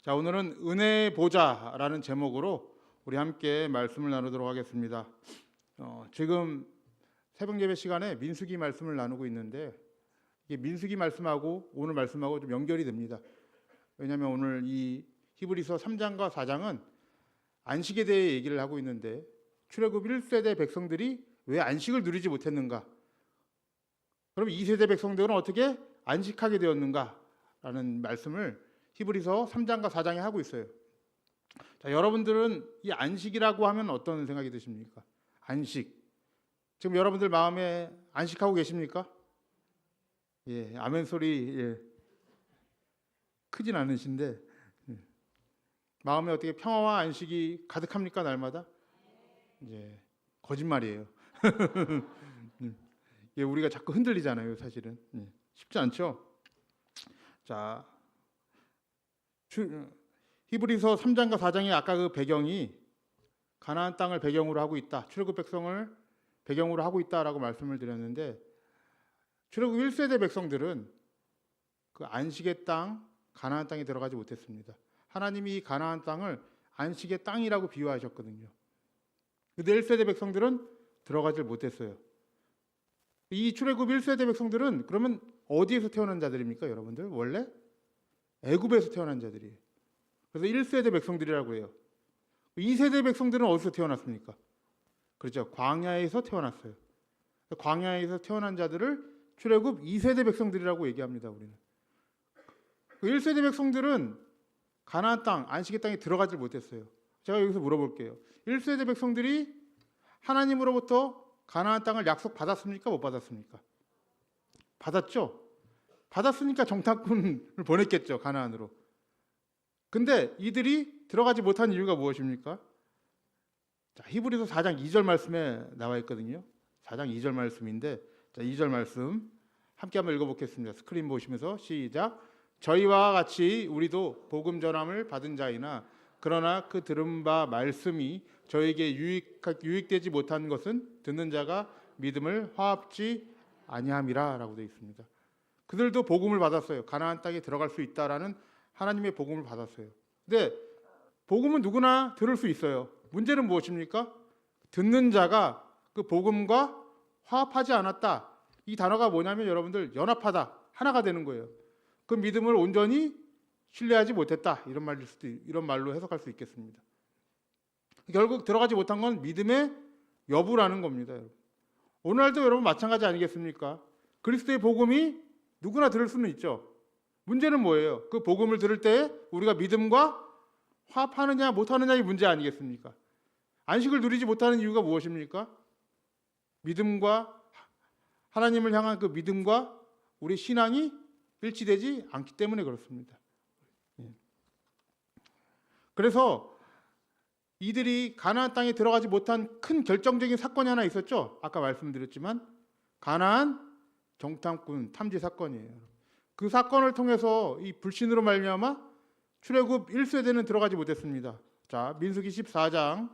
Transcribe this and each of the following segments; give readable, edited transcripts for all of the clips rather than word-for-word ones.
자, 오늘은 은혜의 보좌라는 제목으로 우리 함께 말씀을 나누도록 하겠습니다. 지금 새벽 예배 시간에 민수기 말씀을 나누고 있는데 이게 민수기 말씀하고 오늘 말씀하고 좀 연결이 됩니다. 왜냐하면 오늘 이 히브리서 3장과 4장은 안식에 대해 얘기를 하고 있는데 출애굽 1세대 백성들이 왜 안식을 누리지 못했는가? 그럼 2세대 백성들은 어떻게 안식하게 되었는가? 라는 말씀을 히브리서 3장과 4장에 하고 있어요. 자, 여러분들은 이 안식이라고 하면 어떤 생각이 드십니까? 안식. 지금 여러분들 마음에 안식하고 계십니까? 예, 아멘 소리 예. 크진 않으신데 마음에 어떻게 평화와 안식이 가득합니까? 날마다? 이제 거짓말이에요. 예, 우리가 자꾸 흔들리잖아요, 사실은. 쉽지 않죠? 자, 히브리서 3장과 4장의 아까 그 배경이 가나안 땅을 배경으로 하고 있다. 출애굽 백성을 배경으로 하고 있다라고 말씀을 드렸는데 출애굽 1세대 백성들은 그 안식의 땅 가나안 땅에 들어가지 못했습니다. 하나님이 이 가나안 땅을 안식의 땅이라고 비유하셨거든요. 근데 1세대 백성들은 들어가질 못했어요. 이 출애굽 1세대 백성들은 그러면 어디에서 태어난 자들입니까, 여러분들? 원래 애굽에서 태어난 자들이에요. 그래서 1세대 백성들이라고 해요. 2세대 백성들은 어디서 태어났습니까? 그렇죠. 광야에서 태어났어요. 광야에서 태어난 자들을 출애굽 2세대 백성들이라고 얘기합니다, 우리는. 1세대 백성들은 가나안 땅, 안식의 땅에 들어가지 못했어요. 제가 여기서 물어볼게요. 1세대 백성들이 하나님으로부터 가나안 땅을 약속 받았습니까? 못 받았습니까? 받았죠? 받았으니까 정탐꾼을 보냈겠죠, 가나안으로. 근데 이들이 들어가지 못한 이유가 무엇입니까? 자, 히브리서 4장 2절 말씀에 나와 있거든요. 4장 2절 말씀인데, 자, 2절 말씀 함께 한번 읽어보겠습니다. 스크린 보시면서 시작. 저희와 같이 우리도 복음 전함을 받은 자이나 그러나 그 들은 바 말씀이 저에게 유익되지 못한 것은 듣는 자가 믿음을 화합지 아니함이라 라고 되어 있습니다. 그들도 복음을 받았어요. 가나안 땅에 들어갈 수 있다라는 하나님의 복음을 받았어요. 근데 복음은 누구나 들을 수 있어요. 문제는 무엇입니까? 듣는 자가 그 복음과 화합하지 않았다. 이 단어가 뭐냐면 여러분들 연합하다, 하나가 되는 거예요. 그 믿음을 온전히 신뢰하지 못했다. 이런 말로 해석할 수 있겠습니다. 결국 들어가지 못한 건 믿음의 여부라는 겁니다. 여러분. 오늘날도 여러분 마찬가지 아니겠습니까? 그리스도의 복음이 누구나 들을 수는 있죠. 문제는 뭐예요? 그 복음을 들을 때 우리가 믿음과 화합하느냐 못하느냐의 문제 아니겠습니까? 안식을 누리지 못하는 이유가 무엇입니까? 믿음과 하나님을 향한 그 믿음과 우리 신앙이 일치되지 않기 때문에 그렇습니다. 그래서 이들이 가나안 땅에 들어가지 못한 큰 결정적인 사건이 하나 있었죠. 아까 말씀드렸지만 가나안 정탐꾼 탐지 사건이에요. 그 사건을 통해서 이 불신으로 말미암아 출애굽 1세대는 들어가지 못했습니다. 자, 민수기 14장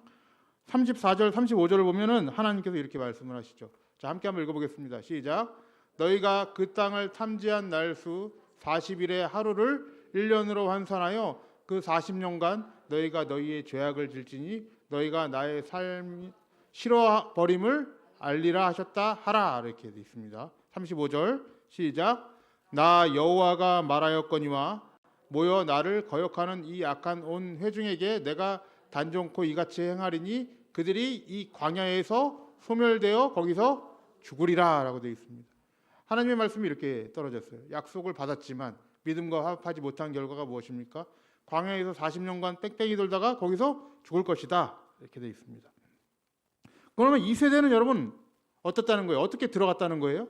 34절 35절을 보면은 하나님께서 이렇게 말씀을 하시죠. 자, 함께 한번 읽어보겠습니다. 시작. 너희가 그 땅을 탐지한 날수 40일의 하루를 1년으로 환산하여 그 40년간 너희가 너희의 죄악을 질지니 너희가 나의 삶 싫어버림을 알리라 하셨다 하라. 이렇게 되어 있습니다. 35절 시작. 나 여호와가 말하였거니와 모여 나를 거역하는 이 악한 온 회중에게 내가 단정코 이같이 행하리니 그들이 이 광야에서 소멸되어 거기서 죽으리라 라고 되어 있습니다. 하나님의 말씀이 이렇게 떨어졌어요. 약속을 받았지만 믿음과 화합하지 못한 결과가 무엇입니까? 광야에서 40년간 뺑뺑이 돌다가 거기서 죽을 것이다. 이렇게 되어 있습니다. 그러면 이 세대는 여러분 어떻다는 거예요? 어떻게 들어갔다는 거예요?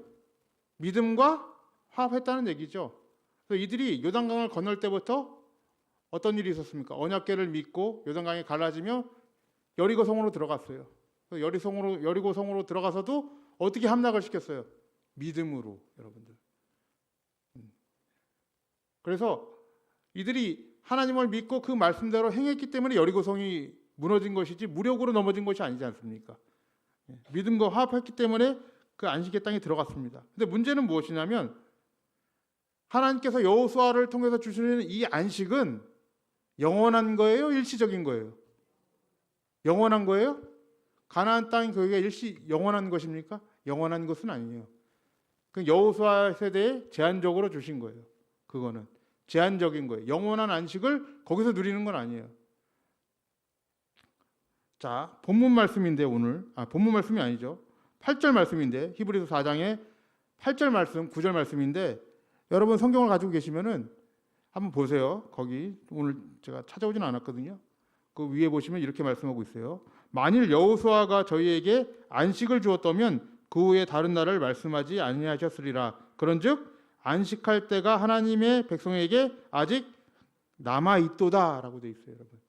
믿음과 화합했다는 얘기죠. 그래서 이들이 요단강을 건널 때부터 어떤 일이 있었습니까? 언약궤를 믿고 요단강에 갈라지며 여리고성으로 들어갔어요. 여리고성으로 들어가서도 어떻게 함락을 시켰어요? 믿음으로, 여러분들. 그래서 이들이 하나님을 믿고 그 말씀대로 행했기 때문에 여리고성이 무너진 것이지 무력으로 넘어진 것이 아니지 않습니까? 믿음과 화합했기 때문에 그 안식의 땅에 들어갔습니다. 근데 문제는 무엇이냐면 하나님께서 여호수아를 통해서 주시는 이 안식은 영원한 거예요? 일시적인 거예요? 영원한 거예요? 가나안 땅이 그게 영원한 것입니까? 영원한 것은 아니에요. 그 여호수아 세대에 제한적으로 주신 거예요. 그거는 제한적인 거예요. 영원한 안식을 거기서 누리는 건 아니에요. 자, 본문 말씀인데 오늘 본문 말씀이 아니죠. 8절 말씀인데 히브리서 4장의 8절 말씀, 9절 말씀인데 여러분 성경을 가지고 계시면은 한번 보세요. 거기 오늘 제가 찾아오진 않았거든요. 그 위에 보시면 이렇게 말씀하고 있어요. 만일 여호수아가 저희에게 안식을 주었다면 그 후에 다른 날을 말씀하지 아니하셨으리라. 그런즉 안식할 때가 하나님의 백성에게 아직 남아 있도다라고 돼 있어요, 여러분.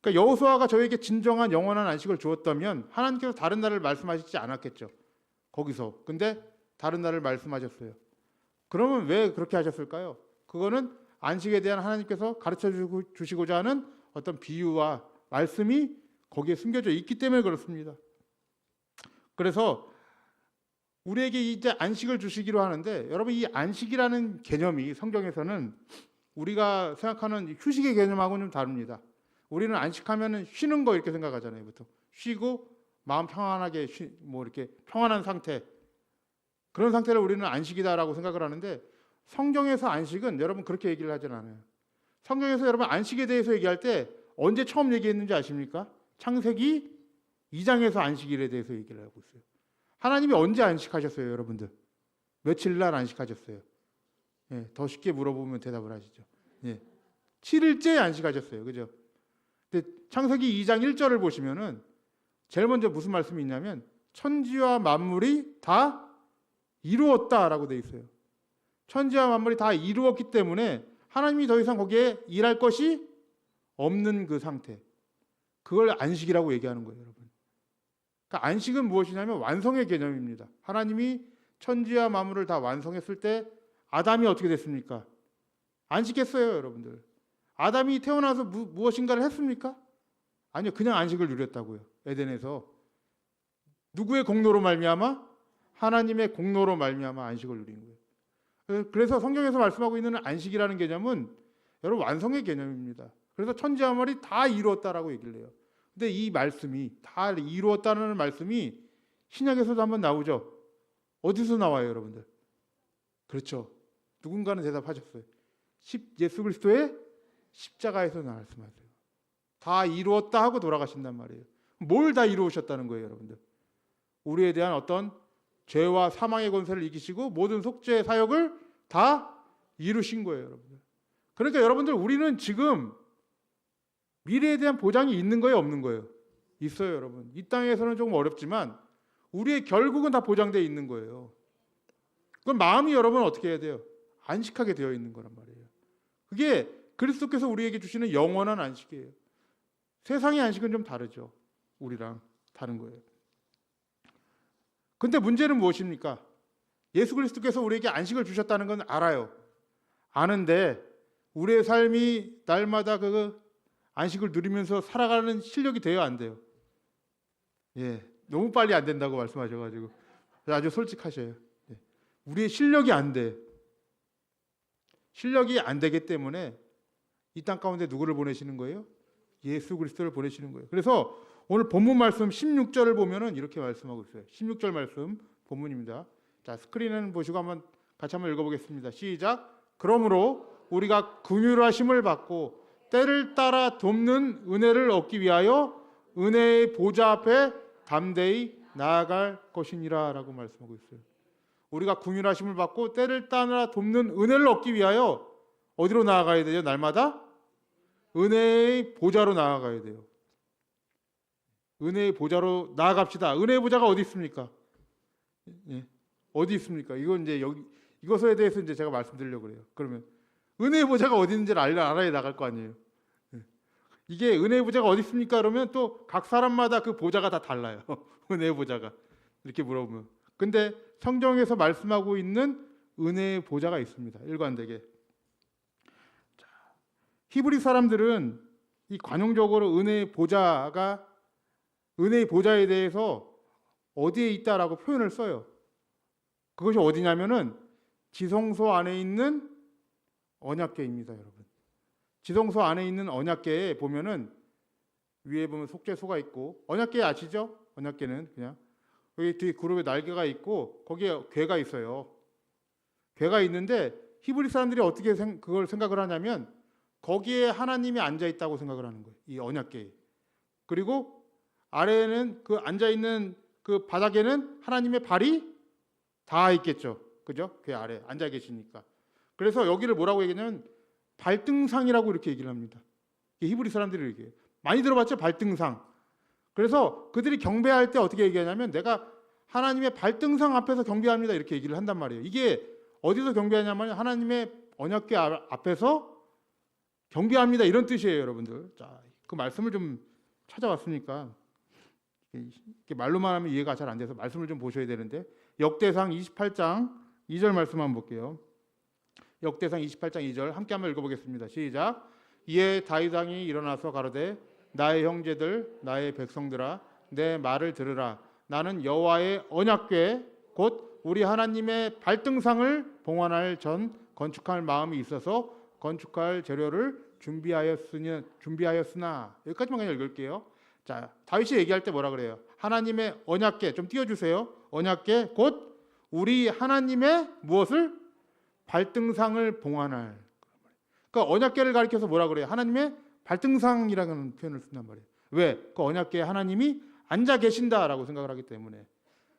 그러니까 여호수아가 저에게 진정한 영원한 안식을 주었다면 하나님께서 다른 날을 말씀하시지 않았겠죠. 거기서. 근데 다른 날을 말씀하셨어요. 그러면 왜 그렇게 하셨을까요? 그거는 안식에 대한 하나님께서 가르쳐 주시고자 하는 어떤 비유와 말씀이 거기에 숨겨져 있기 때문에 그렇습니다. 그래서 우리에게 이제 안식을 주시기로 하는데 여러분 이 안식이라는 개념이 성경에서는 우리가 생각하는 휴식의 개념하고는 좀 다릅니다. 우리는 안식하면은 쉬는 거 이렇게 생각하잖아요. 보통 쉬고 마음 평안하게 이렇게 평안한 상태, 그런 상태를 우리는 안식이다라고 생각을 하는데 성경에서 안식은 여러분 그렇게 얘기를 하진 않아요. 성경에서 여러분 안식에 대해서 얘기할 때 언제 처음 얘기했는지 아십니까? 창세기 2장에서 안식일에 대해서 얘기를 하고 있어요. 하나님이 언제 안식하셨어요, 여러분들? 며칠 날 안식하셨어요? 예, 더 쉽게 물어보면 대답을 하시죠. 예, 7일째 안식하셨어요. 그죠? 근데 창세기 2장 1절을 보시면은 제일 먼저 무슨 말씀이 있냐면 천지와 만물이 다 이루었다라고 돼 있어요. 천지와 만물이 다 이루었기 때문에 하나님이 더 이상 거기에 일할 것이 없는 그 상태. 그걸 안식이라고 얘기하는 거예요, 여러분. 그러니까 안식은 무엇이냐면 완성의 개념입니다. 하나님이 천지와 만물을 다 완성했을 때 아담이 어떻게 됐습니까? 안식했어요, 여러분들. 아담이 태어나서 무엇인가를 했습니까? 아니요, 그냥 안식을 누렸다고요. 에덴에서. 누구의 공로로 말미암아? 하나님의 공로로 말미암아 안식을 누린 거예요. 그래서 성경에서 말씀하고 있는 안식이라는 개념은 여러분 완성의 개념입니다. 그래서 천지와 만물이 다 이루었다라고 얘기를 해요. 근데 이 말씀이 다 이루었다는 말씀이 신약에서도 한번 나오죠. 어디서 나와요, 여러분들? 그렇죠. 누군가는 대답하셨어요. 예수 그리스도의 십자가에서 말씀하세요. 다 이루었다 하고 돌아가신단 말이에요. 뭘 다 이루으셨다는 거예요, 여러분들? 우리에 대한 어떤 죄와 사망의 권세를 이기시고 모든 속죄의 사역을 다 이루신 거예요, 여러분들. 그러니까 여러분들 우리는 지금 미래에 대한 보장이 있는 거예요, 없는 거예요? 있어요, 여러분. 이 땅에서는 조금 어렵지만 우리의 결국은 다 보장되어 있는 거예요. 그럼 마음이 여러분 어떻게 해야 돼요? 안식하게 되어 있는 거란 말이에요. 그게 그리스도께서 우리에게 주시는 영원한 안식이에요. 세상의 안식은 좀 다르죠. 우리랑 다른 거예요. 근데 문제는 무엇입니까? 예수 그리스도께서 우리에게 안식을 주셨다는 건 알아요. 아는데 우리의 삶이 날마다 그 안식을 누리면서 살아가는 실력이 돼요, 안 돼요? 예, 너무 빨리 안 된다고 말씀하셔가지고 아주 솔직하셔요. 예. 우리의 실력이 안 돼. 실력이 안 되기 때문에 이 땅 가운데 누구를 보내시는 거예요? 예수 그리스도를 보내시는 거예요. 그래서 오늘 본문 말씀 16절을 보면은 이렇게 말씀하고 있어요. 16절 말씀 본문입니다. 자, 스크린은 보시고 같이 한번 읽어보겠습니다. 시작. 그러므로 우리가 긍휼하심을 받고 때를 따라 돕는 은혜를 얻기 위하여 은혜의 보좌 앞에 담대히 나아갈 것이니라라고 말씀하고 있어요. 우리가 긍휼하심을 받고 때를 따라 돕는 은혜를 얻기 위하여 어디로 나아가야 돼요? 날마다 은혜의 보좌로 나아가야 돼요. 은혜의 보좌로 나아갑시다. 은혜의 보좌가 어디 있습니까? 예. 어디 있습니까? 이건 이제 이것에 대해서 이제 제가 말씀드리려고 그래요. 그러면 은혜의 보좌가 어디 있는지를 알아야 나갈 거 아니에요. 예. 이게 은혜의 보좌가 어디 있습니까? 그러면 또 각 사람마다 그 보좌가 다 달라요. 은혜의 보좌가 이렇게 물어보면. 근데 성경에서 말씀하고 있는 은혜의 보좌가 있습니다. 일관되게. 자, 히브리 사람들은 이 관용적으로 은혜의 보좌에 대해서 어디에 있다라고 표현을 써요. 그것이 어디냐면은 지성소 안에 있는 언약궤입니다, 여러분. 지성소 안에 있는 언약궤에 보면은 위에 보면 속죄소가 있고, 언약궤 아시죠? 언약궤는 그냥 여기 뒤에 그룹에 날개가 있고 거기에 궤가 있어요. 궤가 있는데 히브리 사람들이 어떻게 그걸 생각을 하냐면 거기에 하나님이 앉아 있다고 생각을 하는 거예요. 이 언약궤에. 그리고 아래에는 그 앉아 있는 그 바닥에는 하나님의 발이 닿아 있겠죠. 그죠? 궤 아래 앉아 계시니까. 그래서 여기를 뭐라고 얘기하냐면 발등상이라고 이렇게 얘기를 합니다. 히브리 사람들이 얘기해요. 많이 들어봤죠? 발등상. 그래서 그들이 경배할 때 어떻게 얘기하냐면 내가 하나님의 발등상 앞에서 경배합니다 이렇게 얘기를 한단 말이에요. 이게 어디서 경배하냐면 하나님의 언약궤 앞에서 경배합니다 이런 뜻이에요, 여러분들. 자, 그 말씀을 좀 찾아왔으니까 이렇게 말로만 하면 이해가 잘 안 돼서 말씀을 좀 보셔야 되는데, 역대상 28장 2절 말씀 한번 볼게요. 역대상 28장 2절 함께 한번 읽어보겠습니다. 시작. 이에 다윗 왕이 일어나서 가로되 나의 형제들 나의 백성들아 내 말을 들으라. 나는 여호와의 언약궤 곧 우리 하나님의 발등상을 봉헌할 전 건축할 마음이 있어서 건축할 재료를 준비하였으나 여기까지만 그냥 읽을게요. 자, 다윗이 얘기할 때 뭐라 그래요? 하나님의 언약궤 좀 띄워주세요. 언약궤 곧 우리 하나님의 무엇을? 발등상을 봉헌할. 그러니까 언약궤를 가리켜서 뭐라 그래요? 하나님의 발등상이라는 표현을 쓴단 말이에요. 왜? 그 언약궤에 하나님이 앉아 계신다라고 생각을 하기 때문에.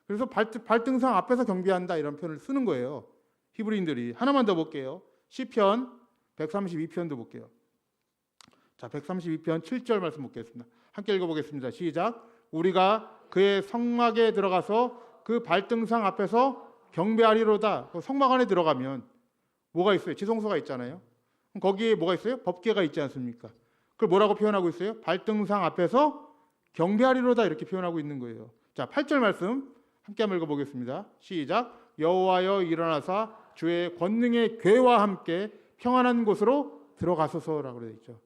그래서 발등상 앞에서 경배한다 이런 표현을 쓰는 거예요. 히브리인들이. 하나만 더 볼게요. 시편 132편도 볼게요. 자, 132편 7절 말씀 보겠습니다. 함께 읽어보겠습니다. 시작. 우리가 그의 성막에 들어가서 그 발등상 앞에서 경배하리로다. 성막 안에 들어가면 뭐가 있어요? 지성소가 있잖아요. 거기에 뭐가 있어요? 법궤가 있지 않습니까? 그걸 뭐라고 표현하고 있어요? 발등상 앞에서 경배하리로다 이렇게 표현하고 있는 거예요. 자, 8절 말씀 함께 한번 읽어보겠습니다. 시작. 여호와여 일어나사 주의 권능의 궤와 함께 평안한 곳으로 들어가소서라고 되어 있죠.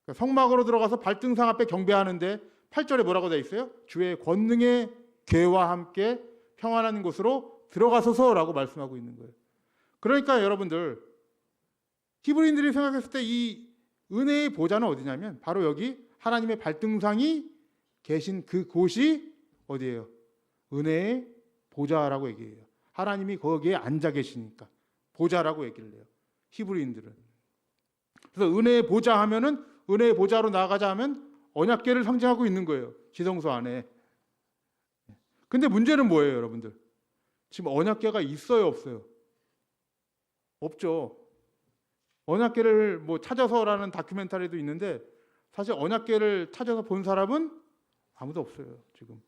그러니까 성막으로 들어가서 발등상 앞에 경배하는데 8절에 뭐라고 되어 있어요? 주의 권능의 궤와 함께 평안한 곳으로 들어가소서라고 말씀하고 있는 거예요. 그러니까 여러분들 히브리인들이 생각했을 때 이 은혜의 보좌는 어디냐면 바로 여기 하나님의 발등상이 계신 그 곳이 어디예요? 은혜의 보좌라고 얘기해요. 하나님이 거기에 앉아 계시니까 보좌라고 얘기를 해요. 히브리인들은. 그래서 은혜의 보좌 하면은 은혜의 보좌로 나아가자 하면 언약궤를 상징하고 있는 거예요. 지성소 안에. 근데 문제는 뭐예요, 여러분들? 지금 언약궤가 있어요, 없어요? 없죠. 언약궤를 뭐 찾아서라는 다큐멘터리도 있는데 사실 언약궤를 찾아서 본 사람은 아무도 없어요. 지금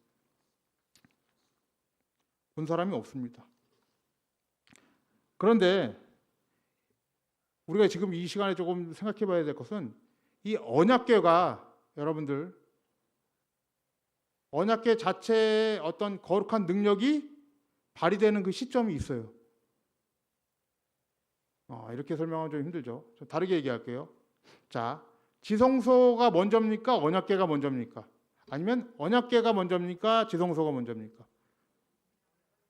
본 사람이 없습니다. 그런데 우리가 지금 이 시간에 조금 생각해 봐야 될 것은 이 언약궤가 여러분들 언약궤 자체의 어떤 거룩한 능력이 발휘되는 그 시점이 있어요. 이렇게 설명하면 좀 힘들죠. 좀 다르게 얘기할게요. 자, 지성소가 먼저입니까? 언약궤가 먼저입니까? 아니면 언약궤가 먼저입니까? 지성소가 먼저입니까?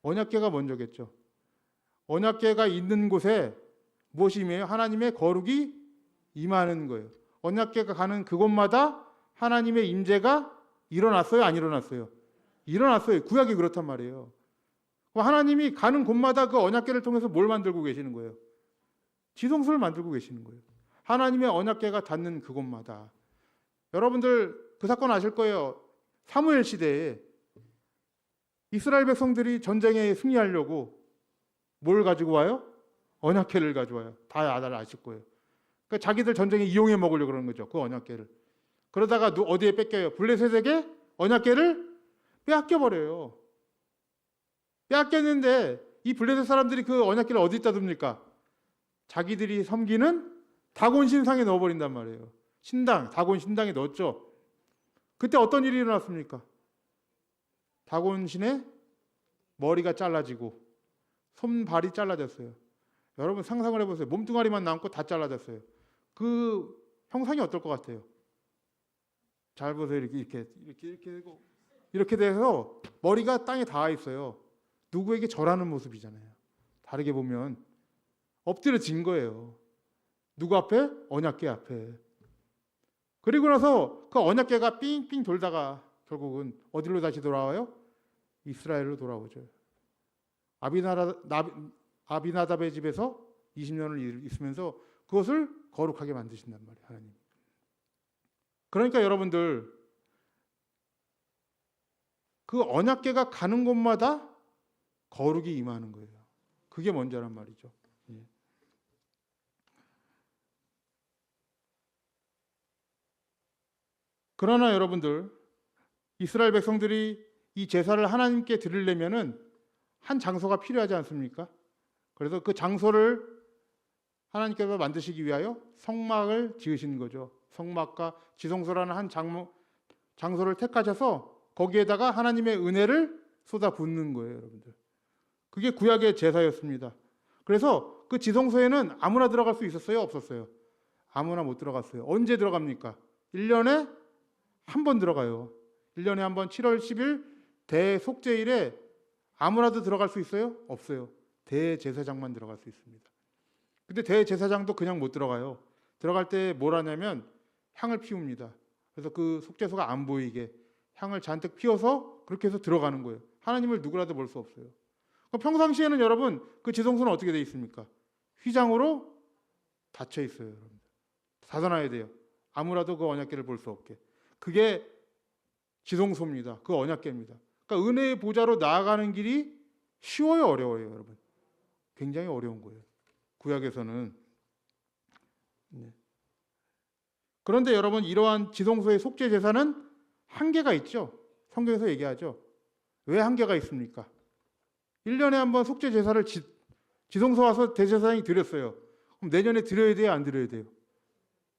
언약궤가 먼저겠죠. 언약궤가 있는 곳에 무엇이 임해요? 하나님의 거룩이 임하는 거예요. 언약궤가 가는 그곳마다 하나님의 임재가 일어났어요? 안 일어났어요? 일어났어요. 구약이 그렇단 말이에요. 하나님이 가는 곳마다 그 언약궤를 통해서 뭘 만들고 계시는 거예요? 지성소를 만들고 계시는 거예요. 하나님의 언약궤가 닿는 그곳마다. 여러분들 그 사건 아실 거예요. 사무엘 시대에 이스라엘 백성들이 전쟁에 승리하려고 뭘 가지고 와요? 언약궤를 가져와요. 다 아실 거예요. 그러니까 자기들 전쟁에 이용해 먹으려고 그러는 거죠. 그 언약궤를. 그러다가 어디에 뺏겨요? 블레셋에게 언약궤를 빼앗겨 버려요. 빼앗겼는데 이 블레셋 사람들이 그 언약궤를 어디다 둡니까? 자기들이 섬기는 다곤 신상에 넣어버린단 말이에요. 신당, 다곤 신당에 넣었죠. 그때 어떤 일이 일어났습니까? 다곤 신의 머리가 잘라지고 손발이 잘라졌어요. 여러분 상상을 해보세요. 몸뚱아리만 남고 다 잘라졌어요. 그 형상이 어떨 것 같아요? 잘 보세요. 이렇게 돼서 머리가 땅에 닿아 있어요. 누구에게 절하는 모습이잖아요. 다르게 보면 엎드려진 거예요. 누구 앞에? 언약궤 앞에. 그리고 나서 그 언약궤가 삥삥 돌다가 결국은 어디로 다시 돌아와요? 이스라엘로 돌아오죠. 아비나답의 집에서 20년을 있으면서 그것을 거룩하게 만드신단 말이에요, 하나님. 그러니까 여러분들 그 언약궤가 가는 곳마다 거룩이 임하는 거예요. 그게 먼저란 말이죠. 예. 그러나 여러분들 이스라엘 백성들이 이 제사를 하나님께 드리려면은 한 장소가 필요하지 않습니까? 그래서 그 장소를 하나님께서 만드시기 위하여 성막을 지으신 거죠. 성막과 지성소라는 한 장소를 택하셔서 거기에다가 하나님의 은혜를 쏟아붓는 거예요, 여러분들. 그게 구약의 제사였습니다. 그래서 그 지성소에는 아무나 들어갈 수 있었어요, 없었어요? 아무나 못 들어갔어요. 언제 들어갑니까? 1년에 한 번 들어가요. 1년에 한 번 7월 10일 대속죄일에 아무나도 들어갈 수 있어요? 없어요. 대제사장만 들어갈 수 있습니다. 근데 대제사장도 그냥 못 들어가요. 들어갈 때 뭘 하냐면 향을 피웁니다. 그래서 그 속죄소가 안 보이게 향을 잔뜩 피워서 그렇게 해서 들어가는 거예요. 하나님을 누구라도 볼 수 없어요. 평상시에는 여러분 그 지성소는 어떻게 되어 있습니까? 휘장으로 닫혀 있어요. 여러분. 닫아놔야 돼요. 아무라도 그 언약궤를 볼 수 없게. 그게 지성소입니다. 그 언약궤입니다. 그러니까 은혜의 보좌로 나아가는 길이 쉬워요, 어려워요, 여러분? 굉장히 어려운 거예요. 구약에서는. 네. 그런데 여러분 이러한 지성소의 속죄 제사는 한계가 있죠. 성경에서 얘기하죠. 왜 한계가 있습니까? 1년에 한 번 속죄 제사를 지성소 와서 대제사장이 드렸어요. 그럼 내년에 드려야 돼요, 안 드려야 돼요?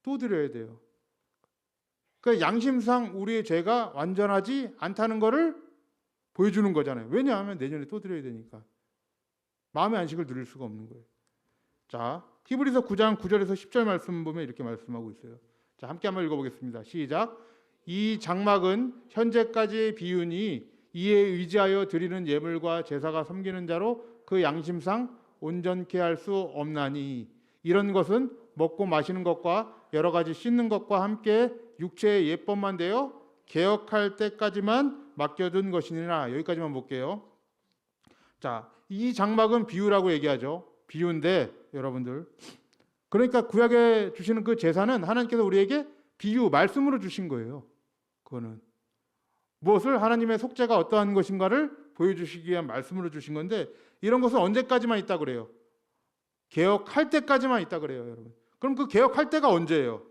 또 드려야 돼요. 그러니까 양심상 우리의 죄가 완전하지 않다는 것을 보여주는 거잖아요. 왜냐하면 내년에 또 드려야 되니까. 마음의 안식을 누릴 수가 없는 거예요. 자, 히브리서 9장 9절에서 10절 말씀 보면 이렇게 말씀하고 있어요. 자, 함께 한번 읽어보겠습니다. 시작. 이 장막은 현재까지의 비유니 이에 의지하여 드리는 예물과 제사가 섬기는 자로 그 양심상 온전케 할 수 없나니 이런 것은 먹고 마시는 것과 여러 가지 씻는 것과 함께 육체의 예법만 되어 개혁할 때까지만 맡겨둔 것이니라. 여기까지만 볼게요. 자, 이 장막은 비유라고 얘기하죠. 비유인데 여러분들 그러니까 구약에 주시는 그 제사는 하나님께서 우리에게 비유, 말씀으로 주신 거예요. 그거는 무엇을 하나님의 속죄가 어떠한 것인가를 보여주시기 위한 말씀으로 주신 건데 이런 것은 언제까지만 있다 그래요? 개혁할 때까지만 있다 그래요, 여러분. 그럼 그 개혁할 때가 언제예요?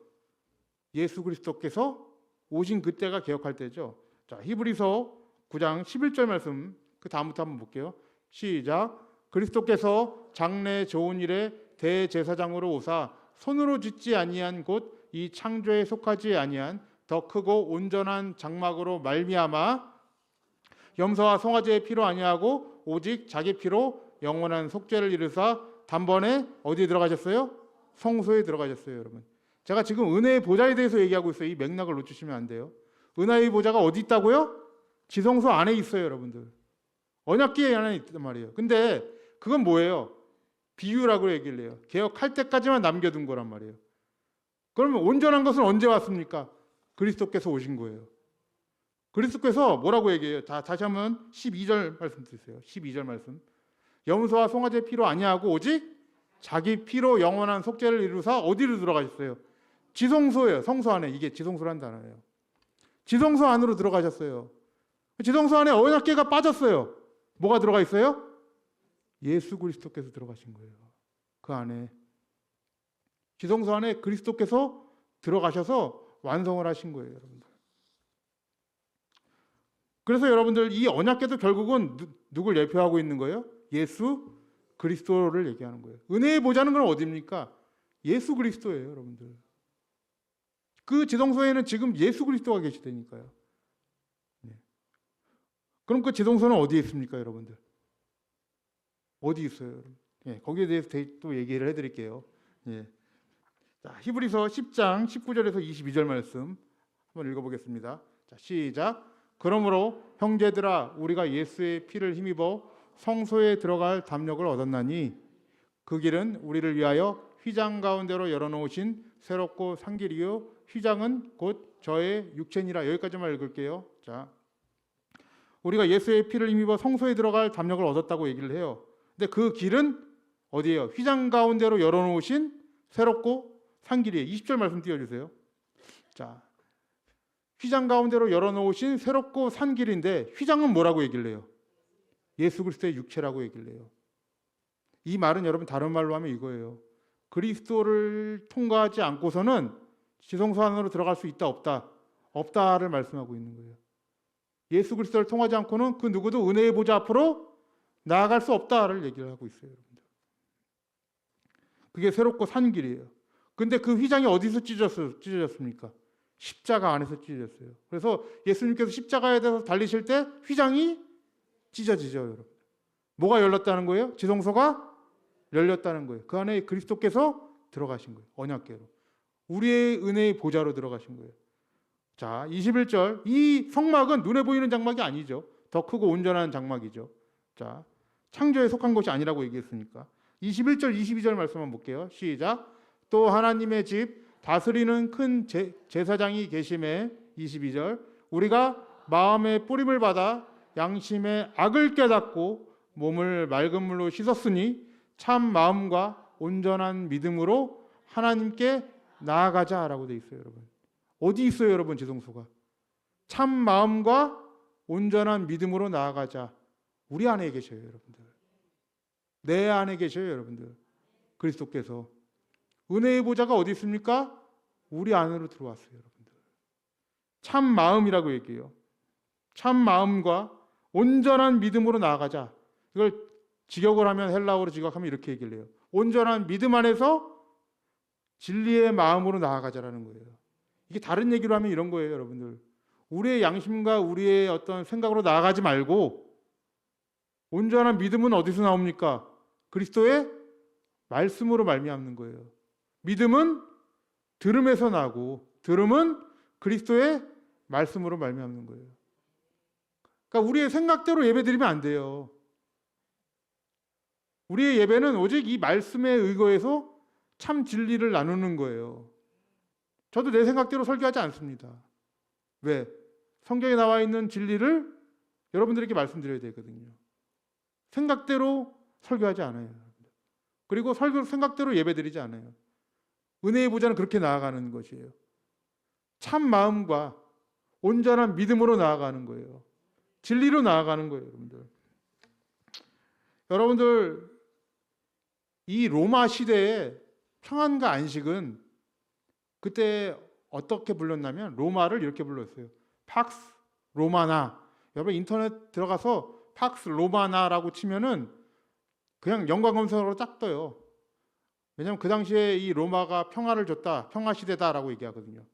예수 그리스도께서 오신 그때가 개혁할 때죠. 자, 히브리서 9장 11절 말씀 그 다음부터 한번 볼게요. 시작. 그리스도께서 장래 좋은 일에 대제사장으로 오사 손으로 짓지 아니한 곧 이 창조에 속하지 아니한 더 크고 온전한 장막으로 말미암아 염소와 송아지의 피로 아니하고 오직 자기 피로 영원한 속죄를 이루사 단번에 어디에 들어가셨어요? 성소에 들어가셨어요, 여러분. 제가 지금 은혜의 보좌에 대해서 얘기하고 있어요. 이 맥락을 놓치시면 안 돼요. 은혜의 보좌가 어디 있다고요? 지성소 안에 있어요, 여러분들. 언약궤 안에 있단 말이에요. 근데 그건 뭐예요? 비유라고 얘기를 해요. 개혁할 때까지만 남겨둔 거란 말이에요. 그러면 온전한 것은 언제 왔습니까? 그리스도께서 오신 거예요. 그리스도께서 뭐라고 얘기해요? 다시 한번 12절 말씀 드리세요. 12절 말씀. 염소와 송아지의 피로 아니하고 오직 자기 피로 영원한 속죄를 이루사 어디로 들어가셨어요? 지성소예요. 성소 안에. 이게 지성소란 단어예요. 지성소 안으로 들어가셨어요. 지성소 안에 언약궤가 빠졌어요. 뭐가 들어가 있어요? 예수 그리스도께서 들어가신 거예요. 그 안에. 지성소 안에 그리스도께서 들어가셔서 완성을 하신 거예요, 여러분들. 그래서 여러분들 이 언약궤도 결국은 누굴 예표하고 있는 거예요? 예수 그리스도를 얘기하는 거예요. 은혜의 보좌는 그럼 어디입니까? 예수 그리스도예요, 여러분들. 그 지성소에는 지금 예수 그리스도가 계시다니까요. 네. 그럼 그 지성소는 어디에 있습니까, 여러분들? 어디 있어요, 여러분? 네, 거기에 대해서 또 얘기를 해드릴게요. 네. 자, 히브리서 10장 19절에서 22절 말씀 한번 읽어보겠습니다. 자, 시작. 그러므로 형제들아 우리가 예수의 피를 힘입어 성소에 들어갈 담력을 얻었나니 그 길은 우리를 위하여 휘장 가운데로 열어놓으신 새롭고 산 길이요 휘장은 곧 저의 육체니라. 여기까지만 읽을게요. 자, 우리가 예수의 피를 힘입어 성소에 들어갈 담력을 얻었다고 얘기를 해요. 근데 그 길은 어디예요? 휘장 가운데로 열어놓으신 새롭고 산 길이에요. 20절 말씀 띄워주세요. 자, 휘장 가운데로 열어놓으신 새롭고 산 길인데 휘장은 뭐라고 얘기를 해요? 예수 그리스도의 육체라고 얘기를 해요. 이 말은 여러분 다른 말로 하면 이거예요. 그리스도를 통과하지 않고서는 지성소 안으로 들어갈 수 있다 없다? 없다를 말씀하고 있는 거예요. 예수 그리스도를 통하지 않고는 그 누구도 은혜의 보좌 앞으로 나아갈 수 없다를 얘기를 하고 있어요. 여러분들. 그게 새롭고 산 길이에요. 근데 그 휘장이 어디서 찢어졌습니까? 십자가 안에서 찢어졌어요. 그래서 예수님께서 십자가에 대해서 달리실 때 휘장이 찢어지죠. 여러분. 뭐가 열렸다는 거예요? 지성소가 열렸다는 거예요. 그 안에 그리스도께서 들어가신 거예요. 언약궤로. 우리의 은혜의 보좌로 들어가신 거예요. 자, 21절. 이 성막은 눈에 보이는 장막이 아니죠. 더 크고 온전한 장막이죠. 자, 창조에 속한 것이 아니라고 얘기했으니까. 21절, 22절 말씀 한번 볼게요. 시작. 또 하나님의 집 다스리는 큰 제사장이 계심에 22절. 우리가 마음의 뿌림을 받아 양심의 악을 깨닫고 몸을 맑은 물로 씻었으니 참 마음과 온전한 믿음으로 하나님께 나아가자라고 돼 있어요, 여러분. 어디 있어요, 여러분? 지성소가. 참 마음과 온전한 믿음으로 나아가자. 우리 안에 계셔요, 여러분들. 내 안에 계셔요, 여러분들. 그리스도께서. 은혜의 보좌가 어디 있습니까? 우리 안으로 들어왔어요, 여러분들. 참 마음이라고 얘기해요. 참 마음과 온전한 믿음으로 나아가자. 이걸 직역을 하면, 헬라어로 직역하면 이렇게 얘기를 해요. 온전한 믿음 안에서 진리의 마음으로 나아가자라는 거예요. 이게 다른 얘기로 하면 이런 거예요, 여러분들. 우리의 양심과 우리의 어떤 생각으로 나아가지 말고 온전한 믿음은 어디서 나옵니까? 그리스도의 말씀으로 말미암는 거예요. 믿음은 들음에서 나고 들음은 그리스도의 말씀으로 말미암는 거예요. 그러니까 우리의 생각대로 예배드리면 안 돼요. 우리의 예배는 오직 이 말씀에 의거해서 참 진리를 나누는 거예요. 저도 내 생각대로 설교하지 않습니다. 왜? 성경에 나와 있는 진리를 여러분들에게 말씀드려야 되거든요. 생각대로 설교하지 않아요. 그리고 생각대로 예배드리지 않아요. 은혜의 보좌는 그렇게 나아가는 것이에요. 참 마음과 온전한 믿음으로 나아가는 거예요. 진리로 나아가는 거예요, 여러분들. 여러분들, 이 로마 시대의 평안과 안식은 그때 어떻게 불렀냐면 로마를 이렇게 불렀어요. 팍스 로마나. 여러분 인터넷 들어가서 팍스 로마나라고 치면은 그냥 연관 검색어로 딱 떠요. 왜냐하면 그 당시에 이 로마가 평화를 줬다, 평화 시대다라고 얘기하거든요.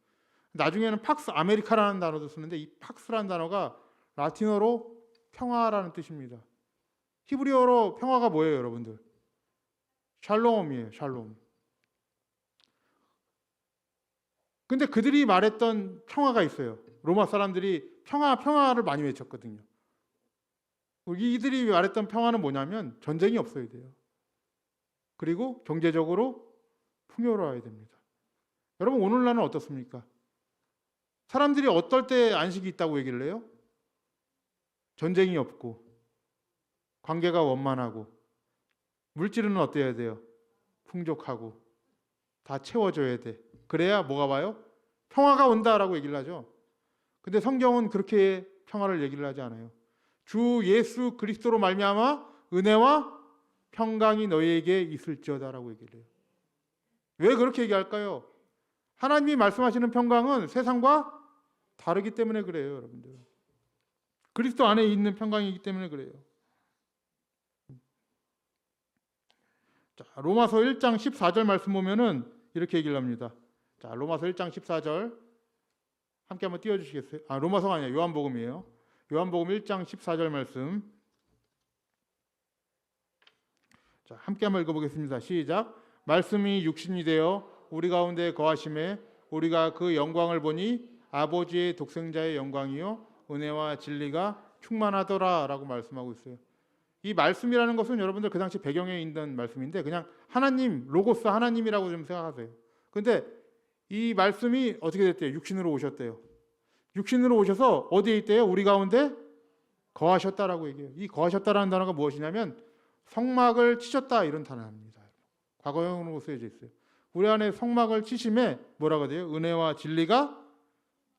나중에는 팍스 아메리카라는 단어도 쓰는데 이 팍스라는 단어가 라틴어로 평화라는 뜻입니다. 히브리어로 평화가 뭐예요, 여러분들? 샬롬이에요, 샬롬. 근데 그들이 말했던 평화가 있어요. 로마 사람들이 평화를 많이 외쳤거든요. 이들이 말했던 평화는 뭐냐면 전쟁이 없어야 돼요. 그리고 경제적으로 풍요로워야 됩니다. 여러분, 오늘날은 어떻습니까? 사람들이 어떨 때 안식이 있다고 얘기를 해요? 전쟁이 없고 관계가 원만하고 물질은 어때야 돼요? 풍족하고 다 채워줘야 돼. 그래야 뭐가 와요? 평화가 온다라고 얘기를 하죠. 근데 성경은 그렇게 평화를 얘기를 하지 않아요. 주 예수 그리스도로 말미암아 은혜와 평강이 너희에게 있을지어다라고 얘기를 해요. 왜 그렇게 얘기할까요? 하나님이 말씀하시는 평강은 세상과 다르기 때문에 그래요, 여러분들. 그리스도 안에 있는 평강이기 때문에 그래요. 자, 로마서 1장 14절 말씀 보면은 이렇게 얘기를 합니다. 자, 로마서 1장 14절 함께 한번 띄워주시겠어요? 로마서가 아니라 요한복음이에요. 요한복음 1장 14절 말씀. 자, 함께 한번 읽어보겠습니다. 시작. 말씀이 육신이 되어 우리 가운데 거하심에 우리가 그 영광을 보니 아버지의 독생자의 영광이요 은혜와 진리가 충만하더라 라고 말씀하고 있어요. 이 말씀이라는 것은 여러분들 그 당시 배경에 있는 말씀인데 그냥 하나님, 로고스 하나님이라고 좀 생각하세요. 근데 이 말씀이 어떻게 됐대요? 육신으로 오셨대요. 육신으로 오셔서 어디에 있대요? 우리 가운데 거하셨다라고 얘기해요. 이 거하셨다라는 단어가 무엇이냐면 성막을 치셨다 이런 단어입니다. 과거형으로 쓰여져 있어요. 우리 안에 성막을 치심에 뭐라고 돼요? 은혜와 진리가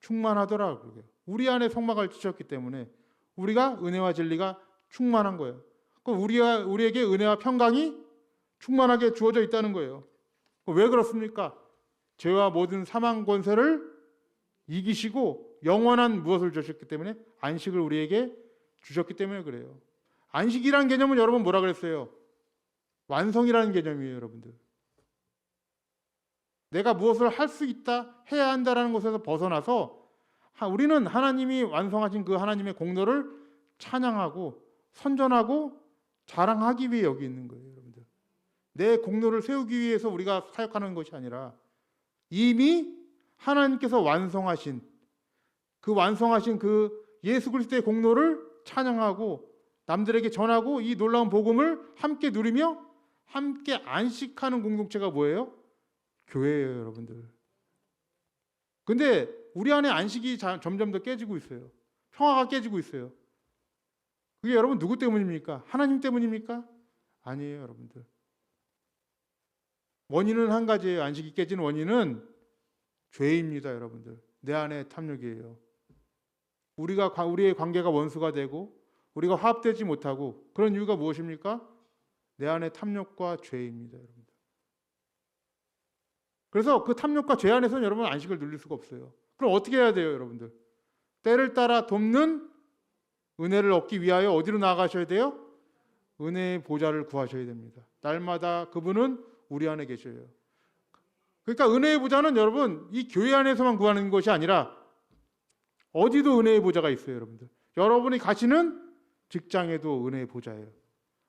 충만하더라고요. 우리 안에 성막을 치셨기 때문에 우리가 은혜와 진리가 충만한 거예요. 그럼 우리에게 은혜와 평강이 충만하게 주어져 있다는 거예요. 왜 그렇습니까? 죄와 모든 사망 권세를 이기시고 영원한 무엇을 주셨기 때문에 안식을 우리에게 주셨기 때문에 그래요. 안식이라는 개념은 여러분 뭐라 그랬어요? 완성이라는 개념이에요, 여러분들. 내가 무엇을 할 수 있다, 해야 한다라는 것에서 벗어나서 우리는 하나님이 완성하신 그 하나님의 공로를 찬양하고 선전하고 자랑하기 위해 여기 있는 거예요, 여러분들. 내 공로를 세우기 위해서 우리가 사역하는 것이 아니라 이미 하나님께서 완성하신 그 예수 그리스도의 공로를 찬양하고 남들에게 전하고 이 놀라운 복음을 함께 누리며 함께 안식하는 공동체가 뭐예요? 교회예요, 여러분들. 근데 우리 안에 안식이 점점 더 깨지고 있어요. 평화가 깨지고 있어요. 그게 여러분 누구 때문입니까? 하나님 때문입니까? 아니에요, 여러분들. 원인은 한 가지예요. 안식이 깨지는 원인은 죄입니다, 여러분들. 내 안에 탐욕이에요. 우리의 관계가 원수가 되고 우리가 화합되지 못하고 그런 이유가 무엇입니까? 내 안에 탐욕과 죄입니다, 여러분들. 그래서 그 탐욕과 죄 안에서는 여러분 안식을 누릴 수가 없어요. 그럼 어떻게 해야 돼요, 여러분들? 때를 따라 돕는 은혜를 얻기 위하여 어디로 나아가셔야 돼요? 은혜의 보좌를 구하셔야 됩니다. 날마다 그분은 우리 안에 계셔요. 그러니까 은혜의 보좌는 여러분 이 교회 안에서만 구하는 것이 아니라 어디도 은혜의 보좌가 있어요, 여러분들. 여러분이 가시는 직장에도 은혜의 보좌예요.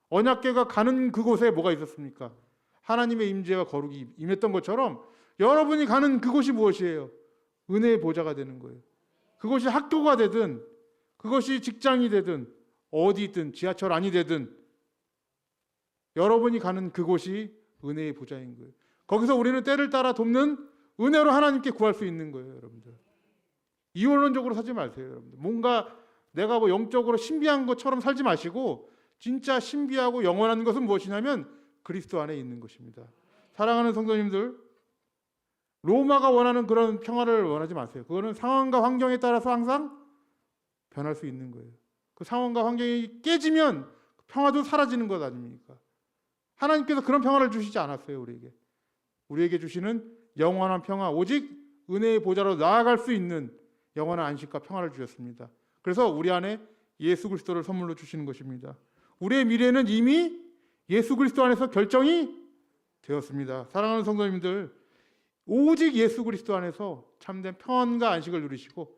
언약궤가 가는 그곳에 뭐가 있었습니까? 하나님의 임재와 거룩이 임했던 것처럼 여러분이 가는 그곳이 무엇이에요? 은혜의 보좌가 되는 거예요. 그것이 학교가 되든 그것이 직장이 되든 어디든 지하철 안이 되든 여러분이 가는 그곳이 은혜의 보좌인 거예요. 거기서 우리는 때를 따라 돕는 은혜로 하나님께 구할 수 있는 거예요, 여러분들. 이원론적으로 살지 마세요, 여러분들. 뭔가 내가 뭐 영적으로 신비한 것처럼 살지 마시고 진짜 신비하고 영원한 것은 무엇이냐면 그리스도 안에 있는 것입니다. 사랑하는 성도님들, 로마가 원하는 그런 평화를 원하지 마세요. 그거는 상황과 환경에 따라서 항상 변할 수 있는 거예요. 그 상황과 환경이 깨지면 평화도 사라지는 것 아닙니까? 하나님께서 그런 평화를 주시지 않았어요, 우리에게 주시는 영원한 평화, 오직 은혜의 보좌로 나아갈 수 있는 영원한 안식과 평화를 주셨습니다. 그래서 우리 안에 예수 그리스도를 선물로 주시는 것입니다. 우리의 미래는 이미 예수 그리스도 안에서 결정이 되었습니다. 사랑하는 성도님들, 오직 예수 그리스도 안에서 참된 평안과 안식을 누리시고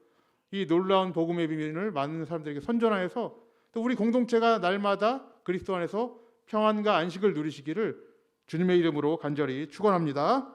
이 놀라운 복음의 비밀을 많은 사람들에게 선전하여서 또 우리 공동체가 날마다 그리스도 안에서 평안과 안식을 누리시기를 주님의 이름으로 간절히 축원합니다.